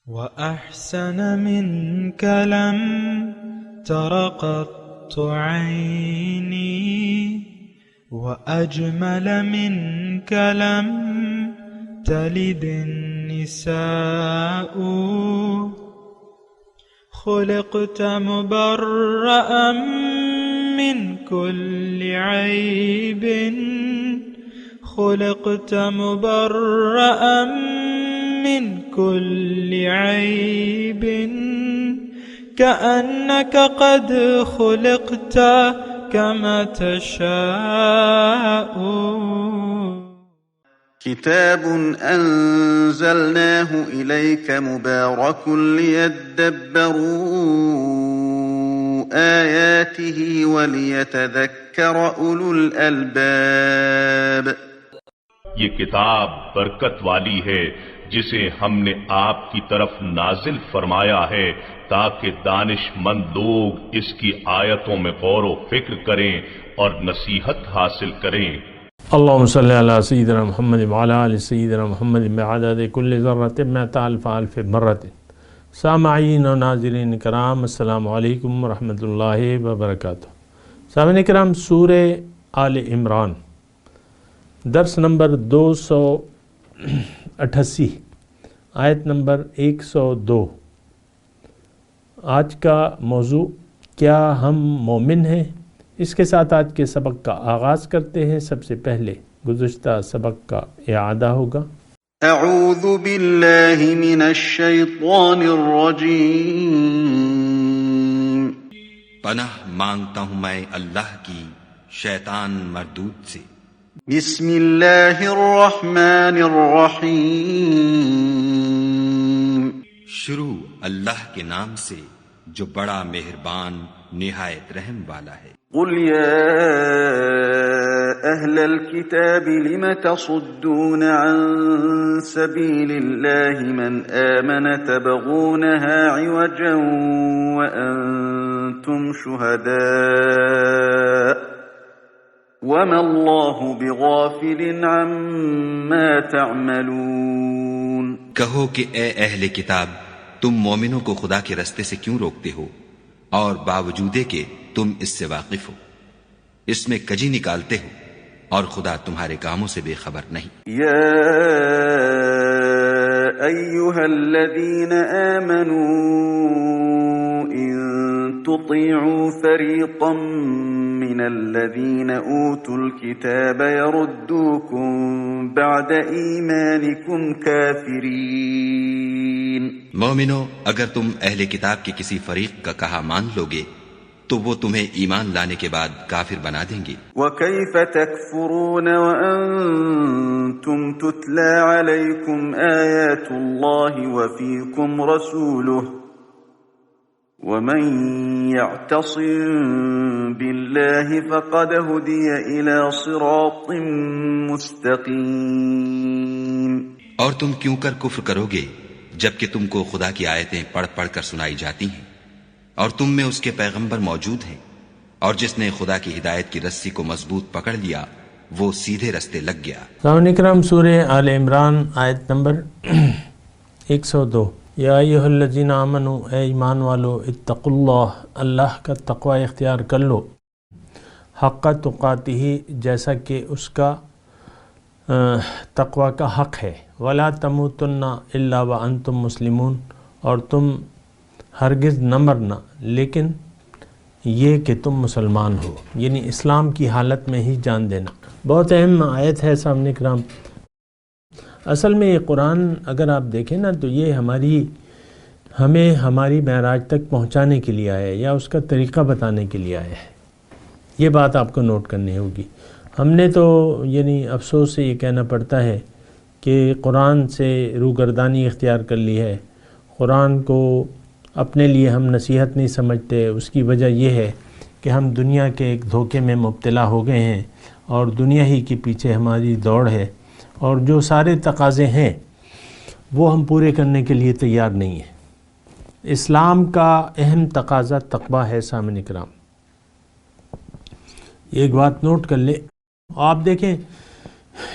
وأحسن منك لم تر قط عيني وأجمل منك لم تلد النساء خلقت مبرأ من كل عيب خلقت مبرأ من كل عيب كأنك قد خلقت كما تشاء. كتاب أنزلناه إليك مبارك ليدبروا آياته وليتذكر أولو الألباب. یہ کتاب برکت والی ہے جسے ہم نے آپ کی طرف نازل فرمایا ہے تاکہ دانش مند لوگ اس کی آیتوں میں غور و فکر کریں اور نصیحت حاصل کریں. اللہم صلی علی سیدنا محمد وعلی آل سیدنا محمد بعدد کل ذرۃ مئۃ الف الف مرۃ. سامعین و ناظرین کرام، السلام علیکم ورحمۃ اللہ وبرکاتہ. سامعین کرام، سورہ آل عمران درس نمبر 288 آیت نمبر 102. آج کا موضوع کیا ہم مومن ہیں؟ اس کے ساتھ آج کے سبق کا آغاز کرتے ہیں. سب سے پہلے گزشتہ سبق کا اعادہ ہوگا. اعوذ باللہ من الشیطان الرجیم. پناہ مانگتا ہوں میں اللہ کی شیطان مردود سے. بسم اللہ الرحمن الرحیم. شروع اللہ کے نام سے جو بڑا مہربان نہایت رحم والا ہے. قل یا اہل الكتاب لم تصدون عن سبیل اللہ من آمن تبغونها عوجا وانتم شہداء وما اللہ بغافل عما تعملون. کہو کہ اے اہل کتاب، تم مومنوں کو خدا کے رستے سے کیوں روکتے ہو اور باوجود کہ تم اس سے واقف ہو، اس میں کجی نکالتے ہو اور خدا تمہارے کاموں سے بے خبر نہیں. یا ایھا الذین آمنوا ان تطیعوا فریقا من الذین اوتوا الکتاب یردوکم بعد ایمانکم کافرین. مومنو، اگر تم اہل کتاب کے کسی فریق کا کہا مان لوگے تو وہ تمہیں ایمان لانے کے بعد کافر بنا دیں گے. وَكَيْفَ تَكْفُرُونَ وَأَنْتُمْ تُتْلَى عَلَيْكُمْ آيَاتُ اللَّهِ وَفِيكُمْ رَسُولُهُ وَمَنْ يَعْتَصِمْ بِاللَّهِ فَقَدْ هُدِيَ إِلَى صِرَاطٍ مُسْتَقِيمٍ. اور تم کیوں کر کفر کرو گے جبکہ تم کو خدا کی آیتیں پڑھ پڑھ کر سنائی جاتی ہیں اور تم میں اس کے پیغمبر موجود ہیں، اور جس نے خدا کی ہدایت کی رسی کو مضبوط پکڑ لیا وہ سیدھے رستے لگ گیا. سامعین کرام، سورہ آل عمران آیت نمبر 102. یا ایھا الذین آمنوا، اے ایمان والو، اتقوا اللہ، اللہ کا تقوی اختیار کر لو، حق تقاتہ، جیسا کہ اس کا تقوی کا حق ہے، ولا تموتن الا وانتم مسلمون، اور تم ہرگز نہ مرنا لیکن یہ کہ تم مسلمان ہو، یعنی اسلام کی حالت میں ہی جان دینا. بہت اہم آیت ہے سامنے کرام. اصل میں یہ قرآن اگر آپ دیکھیں نا تو یہ ہمیں ہماری معراج تک پہنچانے کے لیے آیا ہے، یا اس کا طریقہ بتانے کے لیے آیا ہے. یہ بات آپ کو نوٹ کرنی ہوگی. ہم نے تو یعنی افسوس سے یہ کہنا پڑتا ہے کہ قرآن سے روگردانی اختیار کر لی ہے، قرآن کو اپنے لیے ہم نصیحت نہیں سمجھتے. اس کی وجہ یہ ہے کہ ہم دنیا کے ایک دھوکے میں مبتلا ہو گئے ہیں اور دنیا ہی کے پیچھے ہماری دوڑ ہے، اور جو سارے تقاضے ہیں وہ ہم پورے کرنے کے لیے تیار نہیں ہیں. اسلام کا اہم تقاضا تقوی ہے. سامعین کرام، ایک بات نوٹ کر لیں. آپ دیکھیں،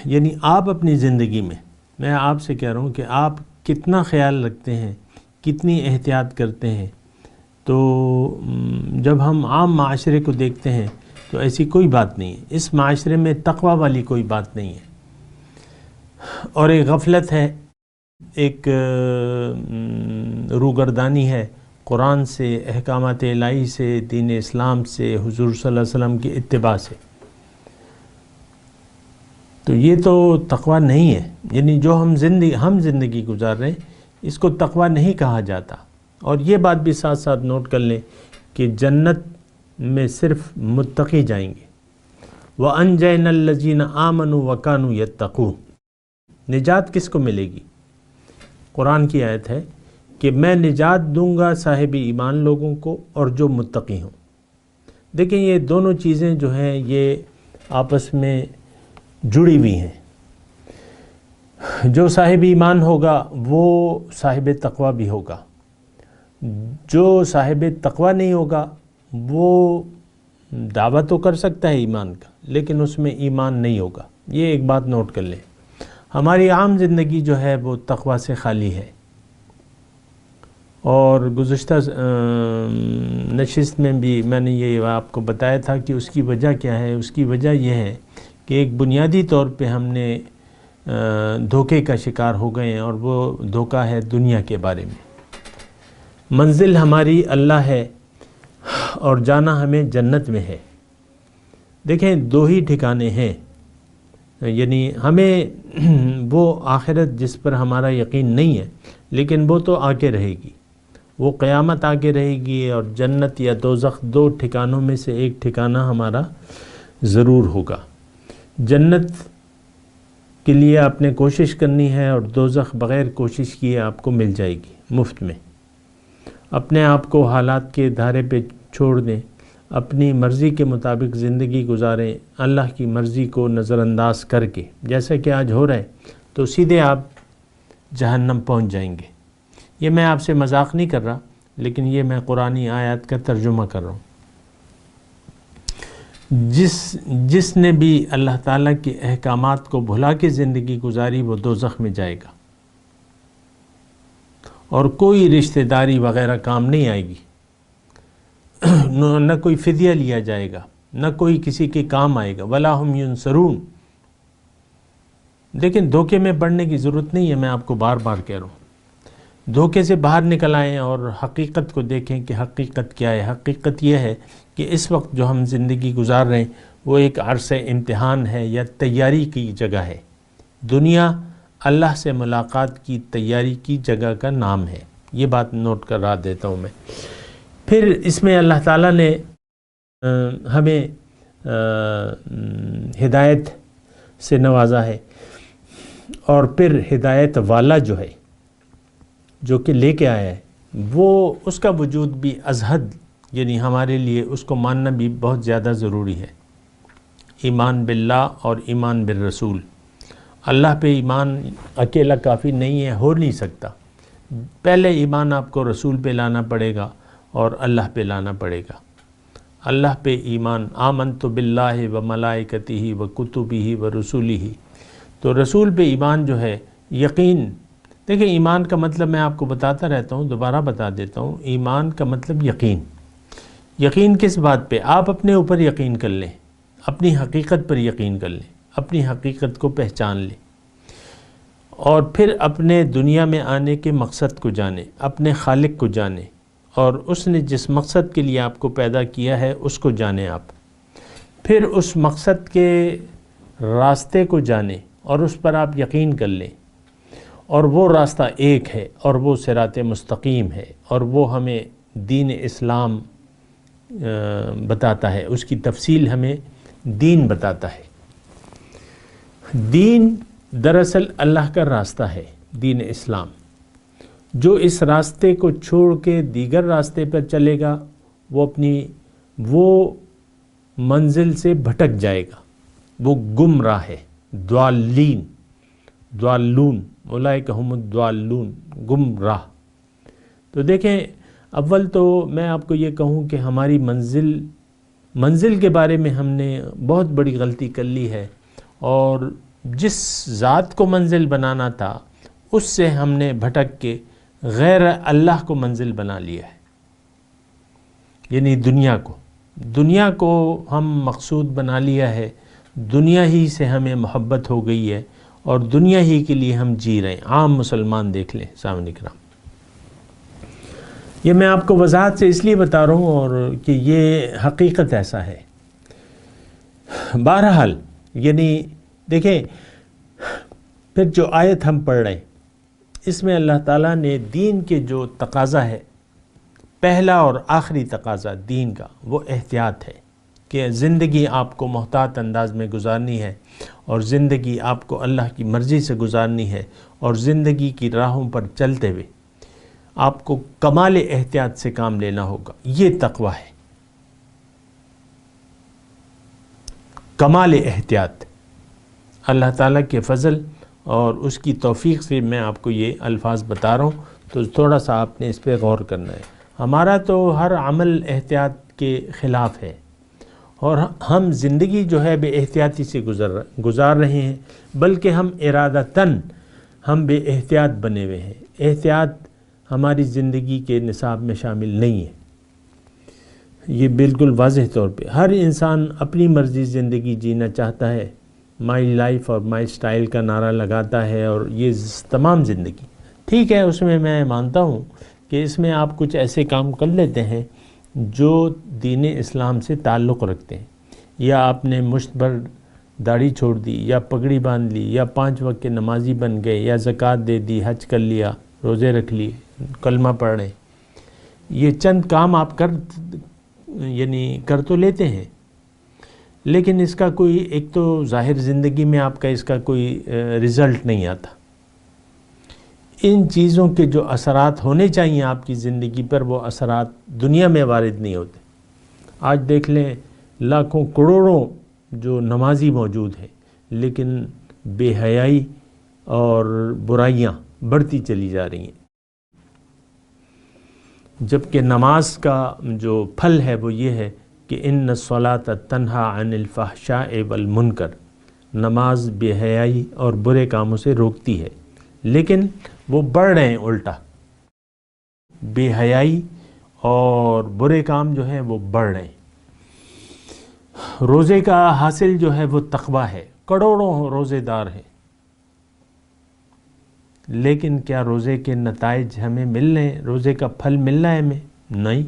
یعنی آپ اپنی زندگی میں آپ سے کہہ رہا ہوں کہ آپ کتنا خیال رکھتے ہیں کتنی احتیاط کرتے ہیں، تو جب ہم عام معاشرے کو دیکھتے ہیں تو ایسی کوئی بات نہیں ہے، اس معاشرے میں تقوی والی کوئی بات نہیں ہے، اور ایک غفلت ہے، ایک روگردانی ہے قرآن سے، احکامات الہی سے، دین اسلام سے، حضور صلی اللہ علیہ وسلم کی اتباع سے. تو یہ تو تقوی نہیں ہے، یعنی جو ہم زندگی گزار رہے ہیں اس کو تقوی نہیں کہا جاتا. اور یہ بات بھی ساتھ ساتھ نوٹ کر لیں کہ جنت میں صرف متقی جائیں گے. وَأَنْجَيْنَا الَّذِينَ آمَنُوا وَكَانُوا يَتَّقُونَ. نجات کس کو ملے گی؟ قرآن کی آیت ہے کہ میں نجات دوں گا صاحب ایمان لوگوں کو اور جو متقی ہوں. دیکھیں یہ دونوں چیزیں جو ہیں یہ آپس میں جڑی ہوئی ہیں. جو صاحب ایمان ہوگا وہ صاحب تقوی بھی ہوگا، جو صاحب تقوی نہیں ہوگا وہ دعویٰ تو کر سکتا ہے ایمان کا لیکن اس میں ایمان نہیں ہوگا. یہ ایک بات نوٹ کر لیں. ہماری عام زندگی جو ہے وہ تقوی سے خالی ہے. اور گزشتہ نشست میں بھی میں نے یہ آپ کو بتایا تھا کہ اس کی وجہ کیا ہے. اس کی وجہ یہ ہے کہ ایک بنیادی طور پہ ہم نے دھوکے کا شکار ہو گئے ہیں، اور وہ دھوکہ ہے دنیا کے بارے میں. منزل ہماری اللہ ہے اور جانا ہمیں جنت میں ہے. دیکھیں دو ہی ٹھکانے ہیں، یعنی ہمیں وہ آخرت جس پر ہمارا یقین نہیں ہے لیکن وہ تو آ کے رہے گی، وہ قیامت آ کے رہے گی، اور جنت یا دوزخ دو ٹھکانوں میں سے ایک ٹھکانہ ہمارا ضرور ہوگا. جنت کے لیے آپ نے کوشش کرنی ہے اور دوزخ بغیر کوشش کیے آپ کو مل جائے گی مفت میں. اپنے آپ کو حالات کے دھارے پہ چھوڑ دیں، اپنی مرضی کے مطابق زندگی گزاریں، اللہ کی مرضی کو نظر انداز کر کے، جیسا کہ آج ہو رہا ہے تو سیدھے آپ جہنم پہنچ جائیں گے. یہ میں آپ سے مذاق نہیں کر رہا، لیکن یہ میں قرآنی آیات کا ترجمہ کر رہا ہوں. جس نے بھی اللہ تعالیٰ کے احکامات کو بھلا کے زندگی گزاری وہ دوزخ میں جائے گا، اور کوئی رشتہ داری وغیرہ کام نہیں آئے گی، نہ کوئی فدیہ لیا جائے گا، نہ کوئی کسی کے کام آئے گا. وَلَا هُمْ يُنصَرُونَ. لیکن دھوکے میں پڑنے کی ضرورت نہیں ہے، میں آپ کو بار بار کہہ رہا ہوں. دھوکے سے باہر نکل آئیں اور حقیقت کو دیکھیں کہ حقیقت کیا ہے. حقیقت یہ ہے کہ اس وقت جو ہم زندگی گزار رہے ہیں وہ ایک عرصہ امتحان ہے یا تیاری کی جگہ ہے. دنیا اللہ سے ملاقات کی تیاری کی جگہ کا نام ہے. یہ بات نوٹ کرا دیتا ہوں میں. پھر اس میں اللہ تعالیٰ نے ہمیں ہدایت سے نوازا ہے، اور پھر ہدایت والا جو ہے جو کہ لے کے آیا ہے وہ اس کا وجود بھی ازحد، یعنی ہمارے لیے اس کو ماننا بھی بہت زیادہ ضروری ہے. ایمان باللہ اور ایمان بالرسول. اللہ پہ ایمان اکیلا کافی نہیں ہے، ہو نہیں سکتا. پہلے ایمان آپ کو رسول پہ لانا پڑے گا اور اللہ پہ لانا پڑے گا. اللہ پہ ایمان، آمنت باللہ و ملائکتہ و کتبہ و رسولہ. تو رسول پہ ایمان جو ہے یقین. دیکھیں ایمان کا مطلب میں آپ کو بتاتا رہتا ہوں، دوبارہ بتا دیتا ہوں. ایمان کا مطلب یقین. یقین کس بات پہ؟ آپ اپنے اوپر یقین کر لیں، اپنی حقیقت پر یقین کر لیں، اپنی حقیقت کو پہچان لیں، اور پھر اپنے دنیا میں آنے کے مقصد کو جانیں، اپنے خالق کو جانیں، اور اس نے جس مقصد کے لیے آپ کو پیدا کیا ہے اس کو جانیں آپ. پھر اس مقصد کے راستے کو جانیں اور اس پر آپ یقین کر لیں. اور وہ راستہ ایک ہے اور وہ صراط مستقیم ہے، اور وہ ہمیں دین اسلام بتاتا ہے، اس کی تفصیل ہمیں دین بتاتا ہے. دین دراصل اللہ کا راستہ ہے، دین اسلام. جو اس راستے کو چھوڑ کے دیگر راستے پر چلے گا وہ منزل سے بھٹک جائے گا، وہ گمراہ ہے. دوالون اولئک هم الضالون، گمراہ. تو دیکھیں اول تو میں آپ کو یہ کہوں کہ ہماری منزل کے بارے میں ہم نے بہت بڑی غلطی کر لی ہے، اور جس ذات کو منزل بنانا تھا اس سے ہم نے بھٹک کے غیر اللہ کو منزل بنا لیا ہے، یعنی دنیا کو ہم مقصود بنا لیا ہے، دنیا ہی سے ہمیں محبت ہو گئی ہے اور دنیا ہی کے لیے ہم جی رہے ہیں۔ عام مسلمان دیکھ لیں سامعین کرام، یہ میں آپ کو وضاحت سے اس لیے بتا رہا ہوں اور کہ یہ حقیقت ایسا ہے۔ بہرحال یعنی دیکھیں، پھر جو آیت ہم پڑھ رہے ہیں اس میں اللہ تعالیٰ نے دین کے جو تقاضا ہے، پہلا اور آخری تقاضا دین کا وہ احتیاط ہے کہ زندگی آپ کو محتاط انداز میں گزارنی ہے اور زندگی آپ کو اللہ کی مرضی سے گزارنی ہے اور زندگی کی راہوں پر چلتے ہوئے آپ کو کمال احتیاط سے کام لینا ہوگا۔ یہ تقویٰ ہے، کمال احتیاط۔ اللہ تعالیٰ کے فضل اور اس کی توفیق سے میں آپ کو یہ الفاظ بتا رہا ہوں، تو تھوڑا سا آپ نے اس پہ غور کرنا ہے۔ ہمارا تو ہر عمل احتیاط کے خلاف ہے اور ہم زندگی جو ہے بے احتیاطی سے گزار رہے ہیں، بلکہ ہم ارادتاً ہم بے احتیاط بنے ہوئے ہیں۔ احتیاط ہماری زندگی کے نصاب میں شامل نہیں ہے، یہ بالکل واضح طور پہ۔ ہر انسان اپنی مرضی زندگی جینا چاہتا ہے، مائی لائف اور مائی سٹائل کا نعرہ لگاتا ہے، اور یہ تمام زندگی ٹھیک ہے۔ اس میں مانتا ہوں کہ اس میں آپ کچھ ایسے کام کر لیتے ہیں جو دین اسلام سے تعلق رکھتے ہیں، یا آپ نے مشت بھر داڑھی چھوڑ دی، یا پگڑی باندھ لی، یا 5 وقت کے نمازی بن گئے، یا زکوٰۃ دے دی، حج کر لیا، روزے رکھ لیے، کلمہ پڑھ رہے۔ یہ چند کام آپ کر تو لیتے ہیں، لیکن اس کا کوئی ایک تو ظاہر زندگی میں آپ کا اس کا کوئی رزلٹ نہیں آتا۔ ان چیزوں کے جو اثرات ہونے چاہیے آپ کی زندگی پر، وہ اثرات دنیا میں وارد نہیں ہوتے۔ آج دیکھ لیں لاکھوں کروڑوں جو نمازی موجود ہیں، لیکن بے حیائی اور برائیاں بڑھتی چلی جا رہی ہیں، جبکہ نماز کا جو پھل ہے وہ یہ ہے کہ ان الصلاۃ تنہی عن الفحشاء والمنکر، نماز بے حیائی اور برے کاموں سے روکتی ہے، لیکن وہ بڑھ رہے ہیں الٹا۔ بے حیائی اور برے کام جو ہیں وہ بڑھ رہے ہیں۔ روزے کا حاصل جو ہے وہ تقویٰ ہے، کروڑوں روزے دار ہیں، لیکن کیا روزے کے نتائج ہمیں مل رہے ہیں؟ روزے کا پھل مل رہا ہے ہمیں؟ نہیں۔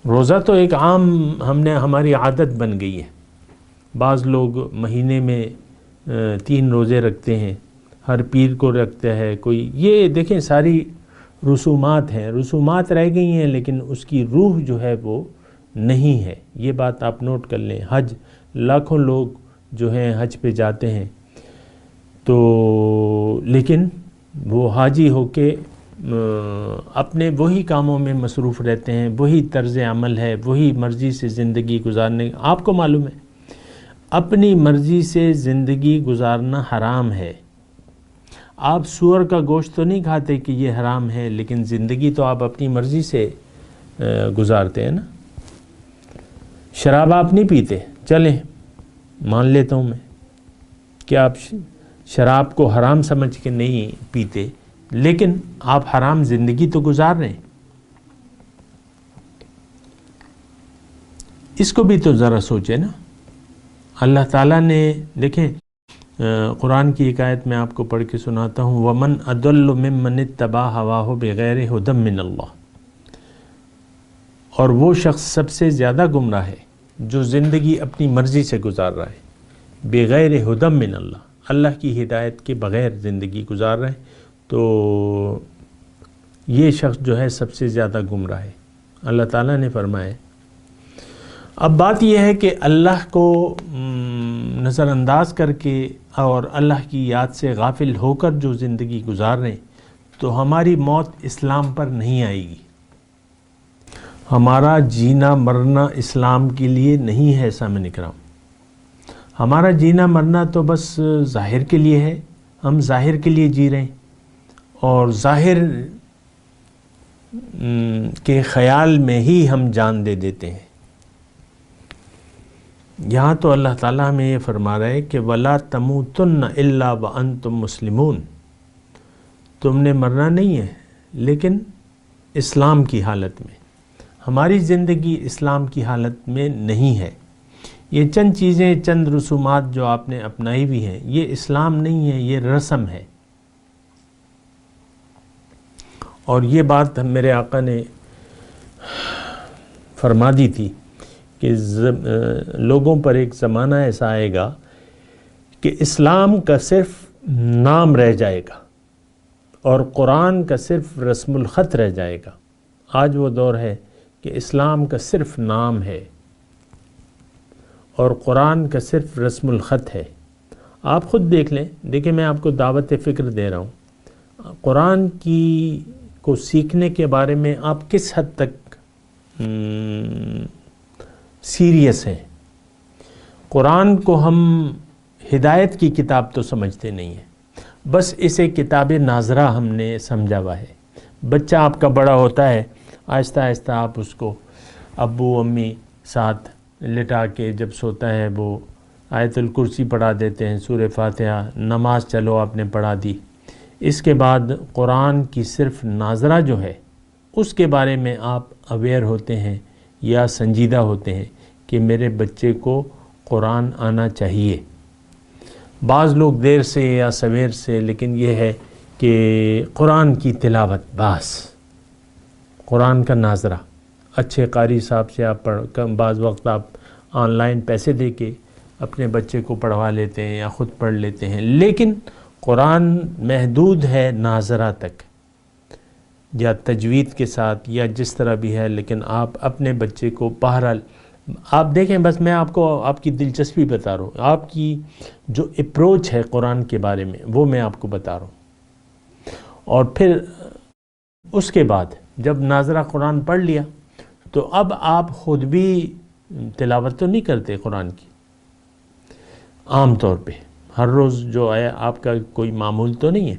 روزہ تو ایک عام ہماری عادت بن گئی ہے۔ بعض لوگ مہینے میں 3 روزے رکھتے ہیں، ہر پیر کو رکھتا ہے کوئی۔ یہ دیکھیں ساری رسومات ہیں، رسومات رہ گئی ہیں، لیکن اس کی روح جو ہے وہ نہیں ہے۔ یہ بات آپ نوٹ کر لیں۔ حج، لاکھوں لوگ جو ہیں حج پہ جاتے ہیں، تو لیکن وہ حاجی ہو کے اپنے وہی کاموں میں مصروف رہتے ہیں، وہی طرز عمل ہے، وہی مرضی سے زندگی گزارنے۔ آپ کو معلوم ہے اپنی مرضی سے زندگی گزارنا حرام ہے۔ آپ سور کا گوشت تو نہیں کھاتے کہ یہ حرام ہے، لیکن زندگی تو آپ اپنی مرضی سے گزارتے ہیں نا۔ شراب آپ نہیں پیتے، چلیں مان لیتا ہوں میں کہ آپ شراب کو حرام سمجھ کے نہیں پیتے، لیکن آپ حرام زندگی تو گزار رہے ہیں۔ اس کو بھی تو ذرا سوچیں نا۔ اللہ تعالیٰ نے دیکھیں قرآن کی ایک آیت میں آپ کو پڑھ کے سناتا ہوں، وَمَنْ أَضَلُّ مِمَّنِ اتَّبَعَ هَوَاهُ بِغَيْرِ هُدًى مِّنَ اللَّهِ، اور وہ شخص سب سے زیادہ گمراہ ہے جو زندگی اپنی مرضی سے گزار رہا ہے، بغیر ہدی من اللہ، اللہ کی ہدایت کے بغیر زندگی گزار رہے ہیں، تو یہ شخص جو ہے سب سے زیادہ گمراہ ہے۔ اللہ تعالیٰ نے فرمایا۔ اب بات یہ ہے کہ اللہ کو نظر انداز کر کے اور اللہ کی یاد سے غافل ہو کر جو زندگی گزار رہے ہیں، تو ہماری موت اسلام پر نہیں آئے گی۔ ہمارا جینا مرنا اسلام کے لیے نہیں ہے سامعین کرام۔ ہمارا جینا مرنا تو بس ظاہر کے لیے ہے، ہم ظاہر کے لیے جی رہے ہیں، اور ظاہر کے خیال میں ہی ہم جان دے دیتے ہیں۔ یہاں تو اللہ تعالیٰ ہمیں یہ فرما رہا ہے کہ وَلَا تَمُوتُنَّ إِلَّا وَأَنْتُمْ مُسْلِمُونَ، تم نے مرنا نہیں ہے لیکن اسلام کی حالت میں. ہماری زندگی اسلام کی حالت میں نہیں ہے. یہ چند چیزیں، چند رسومات جو آپ نے اپنائی ہوئی ہیں، یہ اسلام نہیں ہے، یہ رسم ہے. اور یہ بات میرے آقا نے فرما دی تھی کہ لوگوں پر ایک زمانہ ایسا آئے گا کہ اسلام کا صرف نام رہ جائے گا اور قرآن کا صرف رسم الخط رہ جائے گا. آج وہ دور ہے کہ اسلام کا صرف نام ہے اور قرآن کا صرف رسم الخط ہے. آپ خود دیکھ لیں. دیکھیں، میں آپ کو دعوت فکر دے رہا ہوں. قرآن کو سیکھنے کے بارے میں آپ کس حد تک سیریس ہیں؟ قرآن کو ہم ہدایت کی کتاب تو سمجھتے نہیں ہیں، بس اسے کتاب ناظرہ ہم نے سمجھا ہوا ہے. بچہ آپ کا بڑا ہوتا ہے، آہستہ آہستہ آپ اس کو ابو امی ساتھ لٹا کے جب سوتا ہے وہ آیت الکرسی پڑھا دیتے ہیں، سورہ فاتحہ. نماز چلو آپ نے پڑھا دی. اس کے بعد قرآن کی صرف ناظرہ جو ہے اس کے بارے میں آپ اویئر ہوتے ہیں یا سنجیدہ ہوتے ہیں کہ میرے بچے کو قرآن آنا چاہیے. بعض لوگ دیر سے یا سویر سے، لیکن یہ ہے کہ قرآن کی تلاوت، بس قرآن کا ناظرہ. اچھے قاری صاحب سے آپ بعض وقت آپ آن لائن پیسے دے کے اپنے بچے کو پڑھوا لیتے ہیں یا خود پڑھ لیتے ہیں، لیکن قرآن محدود ہے ناظرہ تک یا تجوید کے ساتھ یا جس طرح بھی ہے. لیکن آپ اپنے بچے کو بہرحال آپ دیکھیں، بس میں آپ کو آپ کی دلچسپی بتا رہا ہوں، آپ کی جو اپروچ ہے قرآن کے بارے میں وہ میں آپ کو بتا رہا ہوں. اور پھر اس کے بعد جب ناظرہ قرآن پڑھ لیا تو اب آپ خود بھی تلاوت تو نہیں کرتے قرآن کی عام طور پہ ہر روز جو ہے آپ کا کوئی معمول تو نہیں ہے.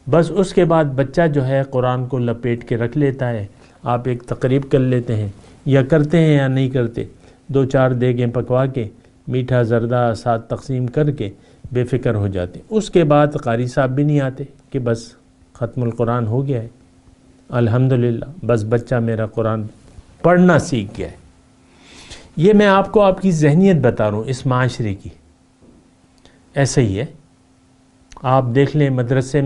بس اس کے بعد بچہ جو ہے قرآن کو لپیٹ کے رکھ لیتا ہے. آپ ایک تقریب کر لیتے ہیں یا کرتے ہیں یا نہیں کرتے، 2-4 دیگیں پکوا کے میٹھا زردہ ساتھ تقسیم کر کے بے فکر ہو جاتے. اس کے بعد قاری صاحب بھی نہیں آتے کہ بس ختم القرآن ہو گیا ہے، الحمدللہ بس بچہ میرا قرآن پڑھنا سیکھ گیا ہے. یہ میں آپ کو آپ کی ذہنیت بتا رہا ہوں اس معاشرے کی. ایسا ہی ہے. آپ دیکھ لیں مدرسے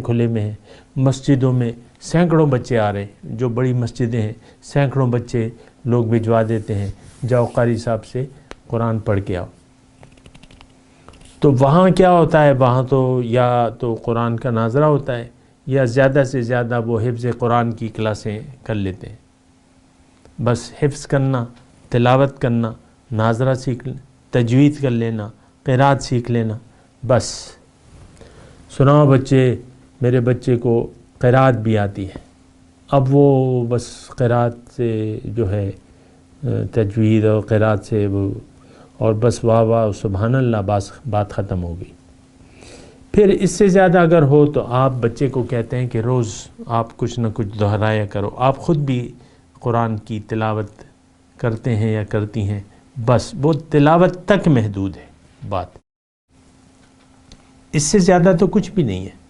کھلے میں ہیں، مسجدوں میں سینکڑوں بچے آ رہے ہیں. جو بڑی مسجدیں ہیں سینکڑوں بچے لوگ بھجوا دیتے ہیں، جاؤ قاری صاحب سے قرآن پڑھ کے آؤ. تو وہاں کیا ہوتا ہے؟ وہاں تو یا تو قرآن کا ناظرہ ہوتا ہے یا زیادہ سے زیادہ وہ حفظ قرآن کی کلاسیں کر لیتے ہیں. بس حفظ کرنا، تلاوت کرنا، ناظرہ سیکھ تجوید کر لینا، قرات سیکھ لینا. بس سناؤ بچے، میرے بچے کو قرات بھی آتی ہے. اب وہ بس قرات سے جو ہے تجوید اور قرات سے وہ اور بس واہ واہ سبحان اللہ بات ختم ہو گئی. پھر اس سے زیادہ اگر ہو تو آپ بچے کو کہتے ہیں کہ روز آپ کچھ نہ کچھ دہرایا کرو. آپ خود بھی قرآن کی تلاوت کرتے ہیں یا کرتی ہیں، بس وہ تلاوت تک محدود ہے بات، اس سے زیادہ تو کچھ بھی نہیں ہے.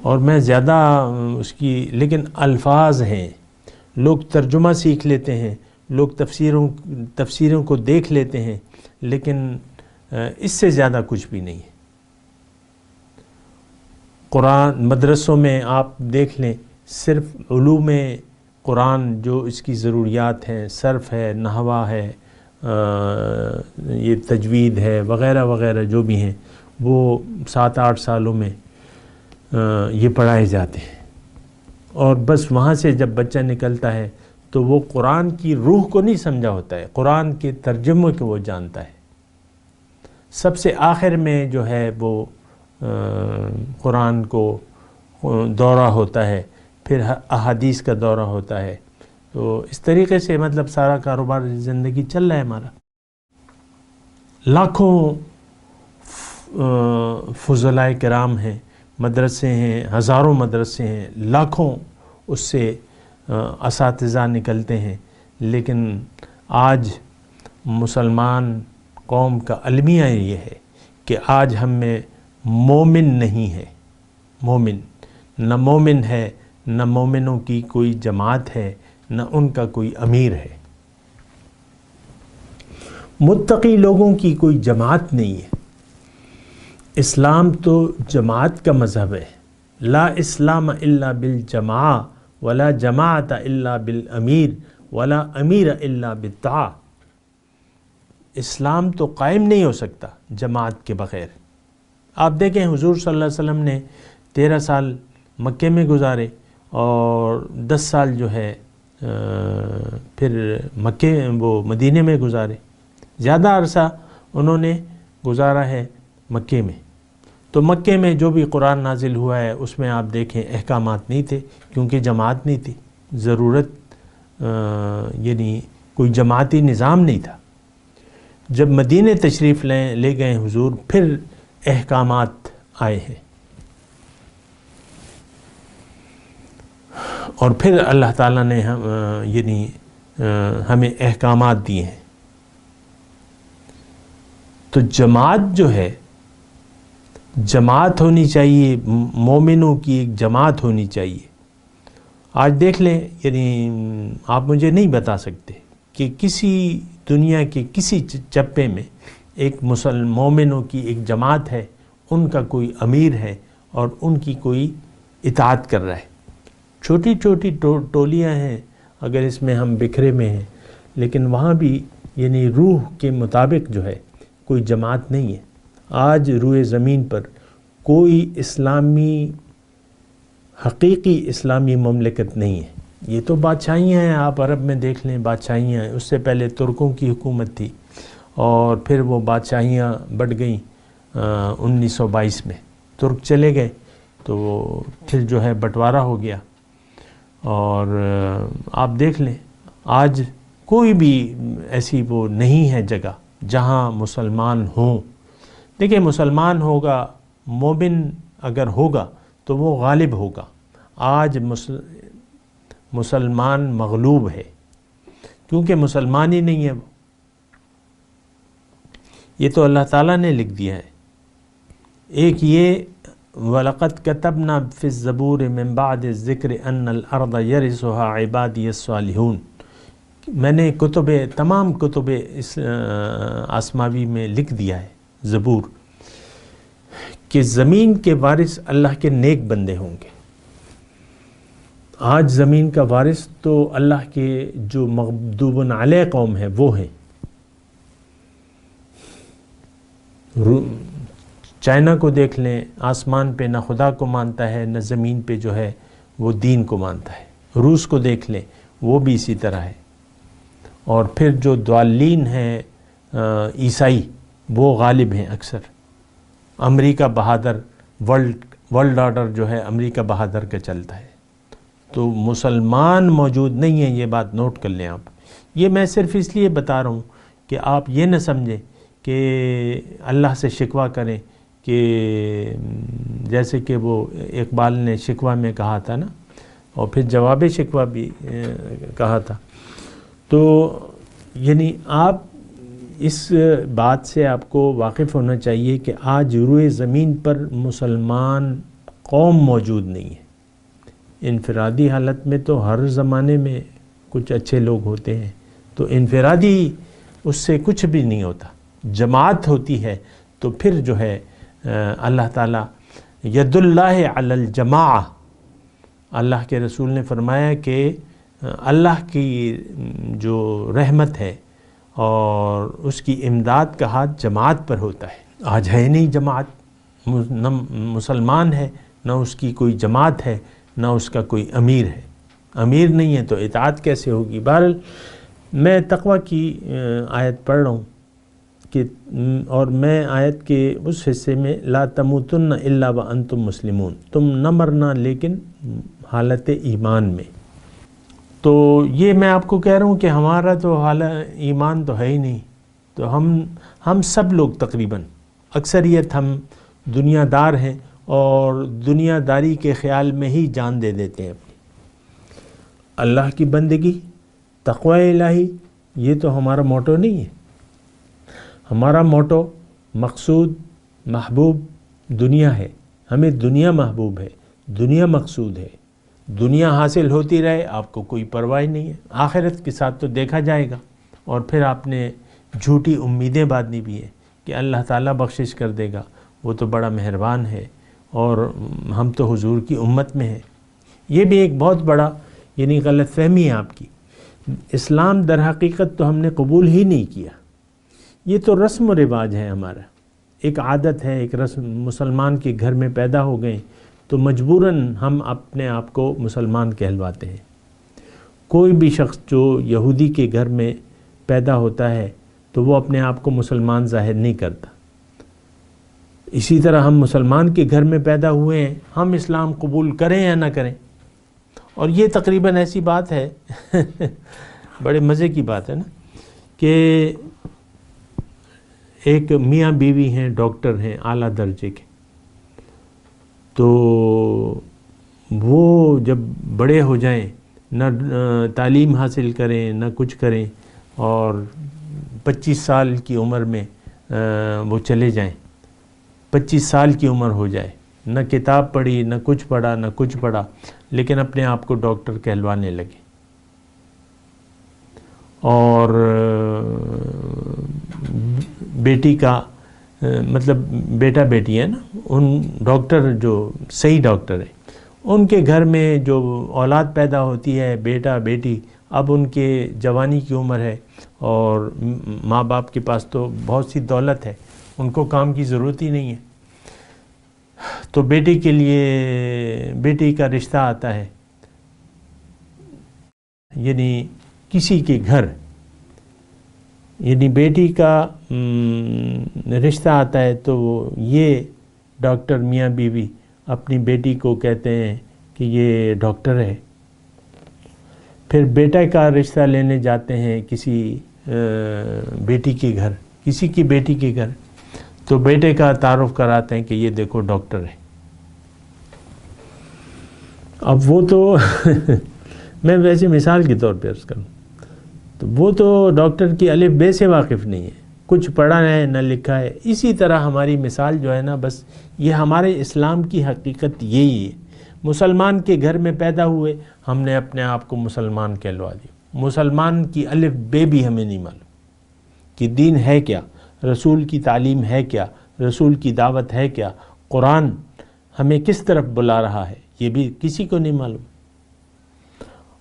اور میں زیادہ اس کی، لیکن الفاظ ہیں، لوگ ترجمہ سیکھ لیتے ہیں، لوگ تفسیروں کو دیکھ لیتے ہیں، لیکن اس سے زیادہ کچھ بھی نہیں ہے. قرآن مدرسوں میں آپ دیکھ لیں، صرف علوم قرآن جو اس کی ضروریات ہیں، صرف ہے، نحوہ ہے، یہ تجوید ہے وغیرہ وغیرہ جو بھی ہیں، وہ 7-8 سالوں میں یہ پڑھائے جاتے ہیں. اور بس وہاں سے جب بچہ نکلتا ہے تو وہ قرآن کی روح کو نہیں سمجھا ہوتا ہے، قرآن کے ترجمے کو وہ جانتا ہے. سب سے آخر میں جو ہے وہ قرآن کو دورہ ہوتا ہے، پھر احادیث کا دورہ ہوتا ہے. تو اس طریقے سے مطلب سارا کاروبار زندگی چل رہا ہے ہمارا. لاکھوں فضلاء کرام ہیں، مدرسے ہیں، ہزاروں مدرسے ہیں، لاکھوں اس سے اساتذہ نکلتے ہیں. لیکن آج مسلمان قوم کا المیہ یہ ہے کہ آج ہم میں مومن نہیں ہے. مومن نہ مومن ہے، نہ مومنوں کی کوئی جماعت ہے، نہ ان کا کوئی امیر ہے۔ متقی لوگوں کی کوئی جماعت نہیں ہے۔ اسلام تو جماعت کا مذہب ہے۔ لا اسلام الا بالجماع ولا جماعت الا بالامیر ولا امیر الا بالطاعہ۔ اسلام تو قائم نہیں ہو سکتا جماعت کے بغیر۔ آپ دیکھیں حضور صلی اللہ علیہ وسلم نے 13 سال مکے میں گزارے اور 10 سال جو ہے پھر مدینے میں گزارے، زیادہ عرصہ انہوں نے گزارا ہے مکے میں۔ تو مکے میں جو بھی قرآن نازل ہوا ہے اس میں آپ دیکھیں احکامات نہیں تھے، کیونکہ جماعت نہیں تھی، ضرورت یعنی کوئی جماعتی نظام نہیں تھا۔ جب مدینے تشریف لے گئے حضور، پھر احکامات آئے ہیں، اور پھر اللہ تعالیٰ نے ہمیں احکامات دیے ہیں۔ تو جماعت جو ہے، جماعت ہونی چاہیے، مومنوں کی ایک جماعت ہونی چاہیے۔ آج دیکھ لیں، یعنی آپ مجھے نہیں بتا سکتے کہ کسی دنیا کے کسی چپے میں ایک مومنوں کی ایک جماعت ہے، ان کا کوئی امیر ہے اور ان کی کوئی اطاعت کر رہا ہے۔ چھوٹی چھوٹی ٹولیاں ہیں، اگر اس میں ہم بکھرے میں ہیں، لیکن وہاں بھی یعنی روح کے مطابق جو ہے کوئی جماعت نہیں ہے۔ آج روئے زمین پر کوئی حقیقی اسلامی مملکت نہیں ہے۔ یہ تو بادشاہیاں ہیں، آپ عرب میں دیکھ لیں، بادشاہیاں ہیں۔ اس سے پہلے ترکوں کی حکومت تھی اور پھر وہ بادشاہیاں بڑھ گئیں 1922 میں، ترک چلے گئے تو پھر جو ہے بٹوارا ہو گیا۔ اور آپ دیکھ لیں آج کوئی بھی ایسی وہ نہیں ہے جگہ جہاں مسلمان ہوں۔ دیکھیں، مسلمان ہوگا، مومن اگر ہوگا تو وہ غالب ہوگا۔ آج مسلمان مغلوب ہے، کیونکہ مسلمان ہی نہیں ہے وہ۔ یہ تو اللہ تعالیٰ نے لکھ دیا ہے۔ ایک یہ وَلَقَدْ كَتَبْنَا فِي الزَّبُورِ مِن بَعْدِ الذِّكْرِ أَنَّ الْأَرْضَ يَرِثُهَا عِبَادِيَ الصَّالِحُونَ۔ میں نے تمام کتب آسماوی میں لکھ دیا ہے، زبور، کہ زمین کے وارث اللہ کے نیک بندے ہوں گے۔ آج زمین کا وارث تو اللہ کے جو مغضوب علیہ قوم ہے وہ ہیں۔ چائنا کو دیکھ لیں، آسمان پہ نہ خدا کو مانتا ہے، نہ زمین پہ جو ہے وہ دین کو مانتا ہے۔ روس کو دیکھ لیں، وہ بھی اسی طرح ہے۔ اور پھر جو ضالین ہیں عیسائی، وہ غالب ہیں اکثر۔ امریکہ بہادر، ورلڈ آرڈر جو ہے امریکہ بہادر کا چلتا ہے۔ تو مسلمان موجود نہیں ہیں، یہ بات نوٹ کر لیں آپ۔ یہ میں صرف اس لیے بتا رہا ہوں کہ آپ یہ نہ سمجھیں کہ اللہ سے شکوہ کریں، کہ جیسے کہ وہ اقبال نے شکوہ میں کہا تھا نا، اور پھر جواب شکوہ بھی کہا تھا۔ تو یعنی آپ اس بات سے آپ کو واقف ہونا چاہیے کہ آج روئے زمین پر مسلمان قوم موجود نہیں ہے۔ انفرادی حالت میں تو ہر زمانے میں کچھ اچھے لوگ ہوتے ہیں، تو انفرادی اس سے کچھ بھی نہیں ہوتا۔ جماعت ہوتی ہے تو پھر جو ہے اللہ تعالیٰ ید اللہ علی الجماع، اللہ کے رسول نے فرمایا کہ اللہ کی جو رحمت ہے اور اس کی امداد کا ہاتھ جماعت پر ہوتا ہے۔ آج ہے نہیں جماعت، نہ مسلمان ہے، نہ اس کی کوئی جماعت ہے، نہ اس کا کوئی امیر ہے۔ امیر نہیں ہے تو اطاعت کیسے ہوگی؟ بہرحال میں تقویٰ کی آیت پڑھ رہا ہوں کہ اور میں آیت کے اس حصے میں لا تموتن الا وانتم مسلمون، تم نہ مرنا لیکن حالت ایمان میں۔ تو یہ میں آپ کو کہہ رہا ہوں کہ ہمارا تو حالت ایمان تو ہے ہی نہیں، تو ہم سب لوگ تقریباً اکثریت ہم دنیا دار ہیں اور دنیا داری کے خیال میں ہی جان دے دیتے ہیں اپنی۔ اللہ کی بندگی، تقوی الہی، یہ تو ہمارا موٹو نہیں ہے۔ ہمارا موٹو، مقصود، محبوب دنیا ہے، ہمیں دنیا محبوب ہے، دنیا مقصود ہے، دنیا حاصل ہوتی رہے، آپ کو کوئی پرواہ نہیں ہے، آخرت کے ساتھ تو دیکھا جائے گا۔ اور پھر آپ نے جھوٹی امیدیں باندھی بھی ہیں کہ اللہ تعالیٰ بخشش کر دے گا، وہ تو بڑا مہربان ہے اور ہم تو حضور کی امت میں ہیں۔ یہ بھی ایک بہت بڑا یعنی غلط فہمی ہے آپ کی۔ اسلام در حقیقت تو ہم نے قبول ہی نہیں کیا، یہ تو رسم و رواج ہے ہمارا، ایک عادت ہے، ایک رسم۔ مسلمان کے گھر میں پیدا ہو گئے تو مجبوراً ہم اپنے آپ کو مسلمان کہلواتے ہیں۔ کوئی بھی شخص جو یہودی کے گھر میں پیدا ہوتا ہے تو وہ اپنے آپ کو مسلمان ظاہر نہیں کرتا۔ اسی طرح ہم مسلمان کے گھر میں پیدا ہوئے ہیں، ہم اسلام قبول کریں یا نہ کریں۔ اور یہ تقریباً ایسی بات ہے بڑے مزے کی بات ہے نا کہ ایک میاں بیوی ہیں، ڈاکٹر ہیں اعلیٰ درجے کے، تو وہ جب بڑے ہو جائیں، نہ تعلیم حاصل کریں نہ کچھ کریں، اور 25 سال کی عمر میں وہ چلے جائیں، 25 سال کی عمر ہو جائے، نہ کتاب پڑھی نہ کچھ پڑھا نہ کچھ پڑھا، لیکن اپنے آپ کو ڈاکٹر کہلوانے لگے۔ اور بیٹی کا مطلب بیٹا بیٹی ہے نا، ان ڈاکٹر جو صحیح ڈاکٹر ہیں ان کے گھر میں جو اولاد پیدا ہوتی ہے، بیٹا بیٹی، اب ان کے جوانی کی عمر ہے اور ماں باپ کے پاس تو بہت سی دولت ہے، ان کو کام کی ضرورت ہی نہیں ہے، تو بیٹی کے لیے بیٹی کا رشتہ آتا ہے، یعنی کسی کے گھر، یعنی بیٹی کا رشتہ آتا ہے، تو یہ ڈاکٹر میاں بیوی اپنی بیٹی کو کہتے ہیں کہ یہ ڈاکٹر ہے۔ پھر بیٹا کا رشتہ لینے جاتے ہیں کسی بیٹی کے گھر، کسی کی بیٹی کے گھر، تو بیٹے کا تعارف کراتے ہیں کہ یہ دیکھو ڈاکٹر ہے۔ اب وہ تو میں ویسے مثال کے طور پہ عرض کروں تو وہ تو ڈاکٹر کی الف بے سے واقف نہیں ہے، کچھ پڑھا ہے نہ لکھا ہے۔ اسی طرح ہماری مثال جو ہے نا، بس یہ ہمارے اسلام کی حقیقت یہی ہے۔ مسلمان کے گھر میں پیدا ہوئے، ہم نے اپنے آپ کو مسلمان کہلوا دیا۔ مسلمان کی الف بے بھی ہمیں نہیں معلوم کہ دین ہے کیا، رسول کی تعلیم ہے کیا، رسول کی دعوت ہے کیا، قرآن ہمیں کس طرف بلا رہا ہے، یہ بھی کسی کو نہیں معلوم۔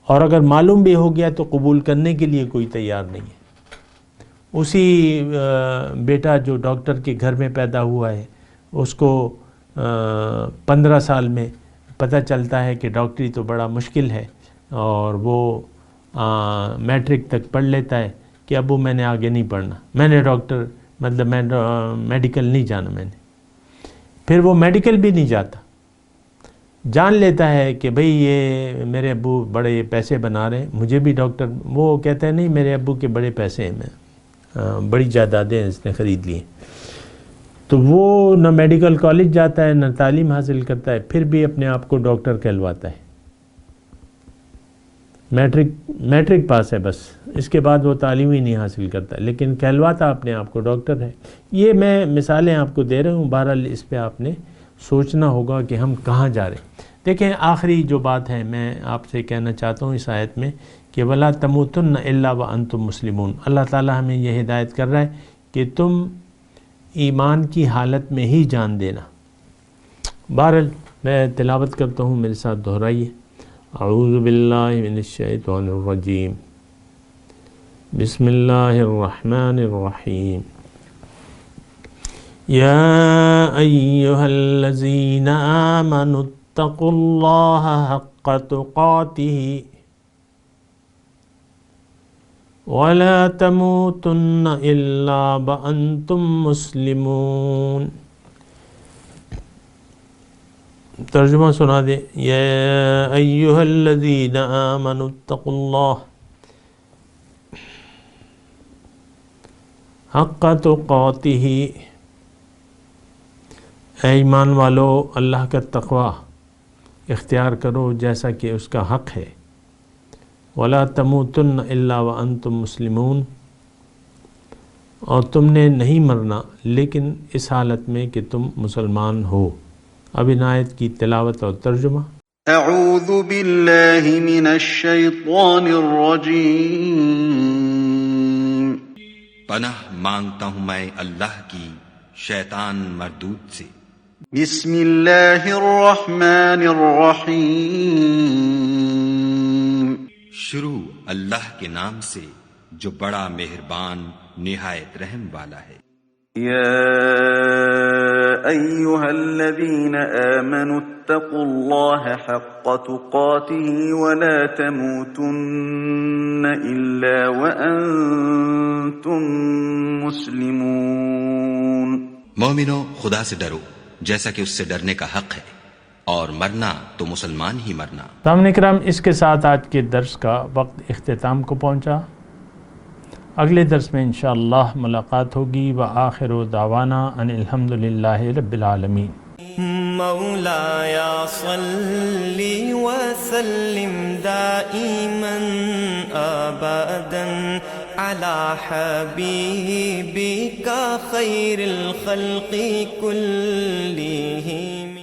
اور اگر معلوم بھی ہو گیا تو قبول کرنے کے لیے کوئی تیار نہیں ہے۔ اسی بیٹا جو ڈاکٹر کے گھر میں پیدا ہوا ہے، اس کو 15 سال میں پتہ چلتا ہے کہ ڈاکٹری تو بڑا مشکل ہے، اور وہ میٹرک تک پڑھ لیتا ہے کہ ابو میں نے آگے نہیں پڑھنا، میں نے ڈاکٹر مطلب میں میڈیکل نہیں جانا میں نے۔ پھر وہ میڈیکل بھی نہیں جاتا، جان لیتا ہے کہ بھئی یہ میرے ابو بڑے پیسے بنا رہے ہیں، مجھے بھی ڈاکٹر، وہ کہتا ہے نہیں میرے ابو کے بڑے پیسے ہیں، میں بڑی جائیدادیں اس نے خرید لی ہیں، تو وہ نہ میڈیکل کالج جاتا ہے نہ تعلیم حاصل کرتا ہے، پھر بھی اپنے آپ کو ڈاکٹر کہلواتا ہے۔ میٹرک پاس ہے بس، اس کے بعد وہ تعلیم ہی نہیں حاصل کرتا، لیکن کہلواتا اپنے آپ کو ڈاکٹر ہے۔ یہ میں مثالیں آپ کو دے رہا ہوں، بہرحال اس پہ آپ نے سوچنا ہوگا کہ ہم کہاں جا رہے ہیں۔ دیکھیں آخری جو بات ہے میں آپ سے کہنا چاہتا ہوں اس آیت میں کہ وَلَا تَمُوتُنَّ إِلَّا وَأَنْتُمْ مُسْلِمُونَ، اللہ تعالیٰ ہمیں یہ ہدایت کر رہا ہے کہ تم ایمان کی حالت میں ہی جان دینا۔ بہرحال میں تلاوت کرتا ہوں، میرے ساتھ دہرائیے۔ اعوذ باللہ من الشیطان الرجیم، بسم اللہ الرحمن الرحیم۔ یا ایہا الذین آمنوا اتقوا اللہ حق تقاتہ ولا تموتن الا وانتم مسلمون۔ ترجمہ سنا دے۔ یا ایہا الذین آمنوا اتقوا اللہ حق تقاتہ، اے ایمان والو اللہ کا تقوی اختیار کرو جیسا کہ اس کا حق ہے۔ وَلَا تَمُوتُنَّ إِلَّا وَأَنْتُمْ مُسْلِمُونَ، اور تم نے نہیں مرنا لیکن اس حالت میں کہ تم مسلمان ہو، اب ان آیت کی تلاوت اور ترجمہ۔ اعوذ باللہ من الشیطان الرجیم، پناہ مانگتا ہوں میں اللہ کی شیطان مردود سے۔ بسم اللہ الرحمن الرحیم، شروع اللہ کے نام سے جو بڑا مہربان نہایت رحم والا ہے۔ یا ایھا الذین آمنوا اتقوا اللہ حق تقاتہ ولا تموتن الا وانتم مسلمون۔ مومنو، خدا سے ڈرو جیسا کہ اس سے ڈرنے کا حق ہے، اور مرنا تو مسلمان ہی مرنا۔ سامعین کرام، اس کے ساتھ آج کے درس کا وقت اختتام کو پہنچا۔ اگلے درس میں انشاءاللہ ملاقات ہوگی۔ وآخر دعوانا ان الحمدللہ رب العالمین۔ مولایا صلی وسلم دائما ابدا علی حبیبک خیر الخلق کلہم۔